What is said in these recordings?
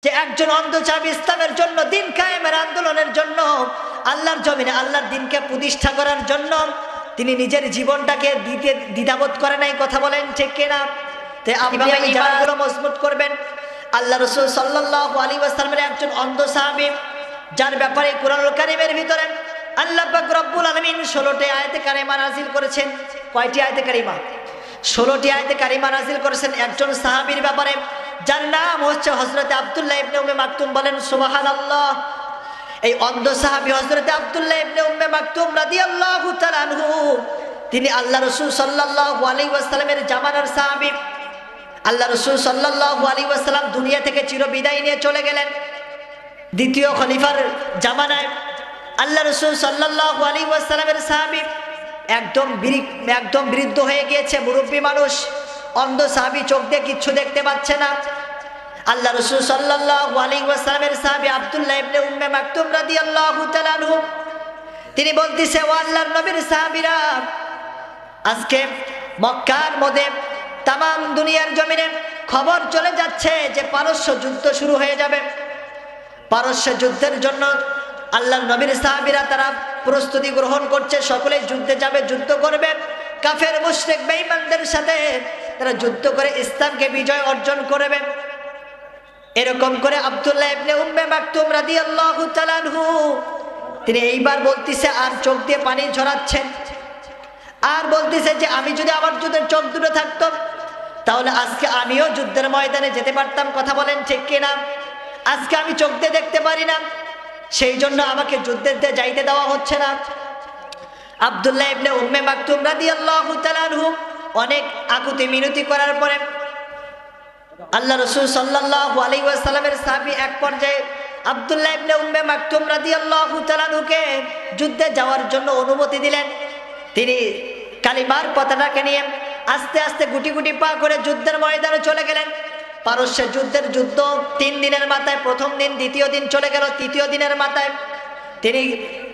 যে একজন অন্ধচাবি ইসলামের জন্য, দিন কায়েমের আন্দোলনের জন্য, আল্লাহর জমিনে আল্লাহর দিনকে প্রতিষ্ঠা করার জন্য তিনি নিজের জীবনটাকে দিতে দ্বিধাবোধ করে নাই। কথা বলেন ঠিক কিনা? তো আপনি ইমানগুলো মজবুত করবেন। আল্লাহ রাসূল সাল্লাল্লাহু আলাইহি ওয়াসাল্লামের একজন অন্ধ সাহাবী, যার ব্যাপারে কুরআনুল কারীমের ভিতরে আল্লাহ পাক রব্বুল আলামিন 16টি আয়াতে কারিমা নাযিল করেছেন। কয়টি আয়াতে কারিমা? 16টি আয়াতে কারিমা নাযিল করেছেন একজন সাহাবীর ব্যাপারে, যার নাম হচ্ছে হযরত আব্দুল্লাহ ইবনে উম্মে মাকতুম। বলেন সুবহানাল্লাহ। এই অন্ধ সাহাবী হযরত আব্দুল্লাহ ইবনে উম্মে মাকতুম রাদিয়াল্লাহু তাআলা আনহু, তিনি আল্লাহ রাসূল সাল্লাল্লাহু আলাইহি ওয়াসাল্লামের জামানার সাহাবী। আল্লাহ রাসূল সাল্লাল্লাহু আলাইহি ওয়াসাল্লাম দুনিয়া থেকে চিরবিদায় নিয়ে চলে গেলেন। দ্বিতীয় খলিফার জামানায় আল্লাহ রাসূল সাল্লাল্লাহু আলাইহি ওয়াসাল্লামের সাহাবী একদম বৃদ্ধ হয়ে গিয়েছে, মুরব্বী মানুষ, অন্ধ সাহাবী, চোখ দিয়ে কিচ্ছু দেখতে পাচ্ছে না। আল্লাহ রাসূল সাল্লাল্লাহু আলাইহি ওয়াসাল্লামের সাহাবী আব্দুল্লাহ ইবনে উম্মে মাকতুম রাদিয়াল্লাহু তাআলা আনহু, তিনি বলতেছে, ও আল্লাহর নবীর সাহাবীরা, আজকে মক্কার মধ্যে তামাম দুনিয়ার জমিনে খবর চলে যাচ্ছে যে পারস্য যুদ্ধ শুরু হয়ে যাবে। পারস্য যুদ্ধের জন্য আল্লাহর নবীর সাহাবীরা তারা প্রস্তুতি গ্রহণ করছে, সকলেই যুদ্ধে যাবে, যুদ্ধ করবে, কাফের মুশরিক বেঈমানদের সাথে তারা যুদ্ধ করে ইসলামকে বিজয় অর্জন করবে। এরকম করে আব্দুল্লাহ ইবনে উম্মে মাকতুম রাদিয়াল্লাহু তাআলা আনহু, তিনি এইবার বলতেছে, আর চোখ দিয়ে পানি ঝরাচ্ছেন, আর বলতেছে যে আমি যদি আমার যুদ্ধের চোখ দুটো থাকতো তাহলে আজকে আমিও যুদ্ধের ময়দানে যেতে পারতাম। কথা বলেন ঠিক কিনা? আজকে আমি চোখ দিয়ে দেখতে পারি না, সেই জন্য আমাকে যুদ্ধে যাইতে দেওয়া হচ্ছে না। আব্দুল্লাহ ইবনে উম্মে মাকতুম রাদিয়াল্লাহু তাআলা আনহু অনেক আকুতি মিনতি করার পরে আল্লাহ রাসূল সাল্লাল্লাহু আলাইহি ওয়াসাল্লামের সাহাবী এক পর্যায়ে আব্দুল্লাহ ইবনে উম্মে মাকতুম রাদিয়াল্লাহু তাআলা আনহুকে যুদ্ধে যাওয়ার জন্য অনুমতি দিলেন। তিনি কালিমার পতাকাকে নিয়ে আস্তে আস্তে গুটি গুটি পা করে যুদ্ধের ময়দানে চলে গেলেন। পারস্য যুদ্ধের যুদ্ধ 3 দিনের মাথায়, প্রথম দিন, দ্বিতীয় দিন চলে গেল, তৃতীয় দিনের মাথায় তিনি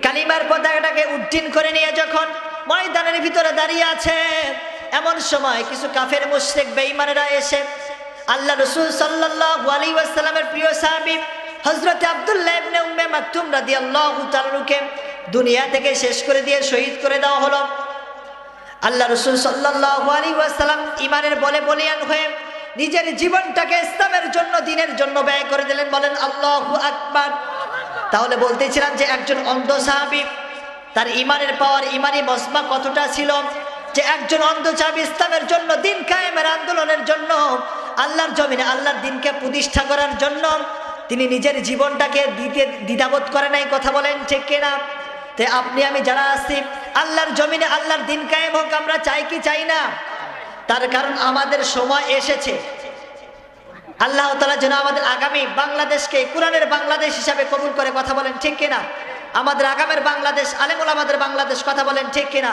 কালিমার পতাকাটাকে উড্ডীন করে নিয়ে যখন ময়দানের ভিতরে দাঁড়িয়ে আছে, এমন সময় কিছু কাফের মুশরিক বেঈমানেরা এসে আল্লাহ রাসূল সাল্লাল্লাহু আলাইহি ওয়াসাল্লামের প্রিয় সাহাবী হযরত আব্দুল্লাহ ইবনে উম্মে মাকতুম রাদিয়াল্লাহু তাআলা আনহুকে দুনিয়া থেকে শেষ করে দিয়ে শহীদ করে দেওয়া হলো। আল্লাহ রাসূল সাল্লাল্লাহু আলাইহি ওয়াসাল্লাম ঈমানের বলে বলিয়ান হয়ে নিজের জীবনটাকে ইসলামের জন্য, দ্বীনের জন্য ব্যয় করে দিলেন। বলেন আল্লাহু আকবার। তাহলে বলতেছিলাম যে একজন অন্ধ সাহাবী, তার ঈমানের পাওয়ার, ঈমানি মজমা কতটা ছিল যে একজন অন্ধ সাহাবী ইসলামের জন্য, দিন কায়েমের আন্দোলনের জন্য, আল্লাহর জমিনে আল্লাহর দিনকে প্রতিষ্ঠা করার জন্য তিনি নিজের জীবনটাকে দিতে দ্বিধাবোধ করে নাই। কথা বলেন ঠিক কিনা? তাই আপনি আমি যারা আছি, আল্লাহর জমিনে আল্লাহর দিন কায়েম হোক আমরা চাই কি চাই না? তার কারণ আমাদের সময় এসেছে। আল্লাহ তাআলা যেন আমাদের আগামী বাংলাদেশকে কোরআনের বাংলাদেশ হিসাবে কবুল করে। কথা বলেন ঠিক কিনা? আমাদের আগামের বাংলাদেশ, আলেমুল আমাদের বাংলাদেশ। কথা বলেন ঠিক কিনা?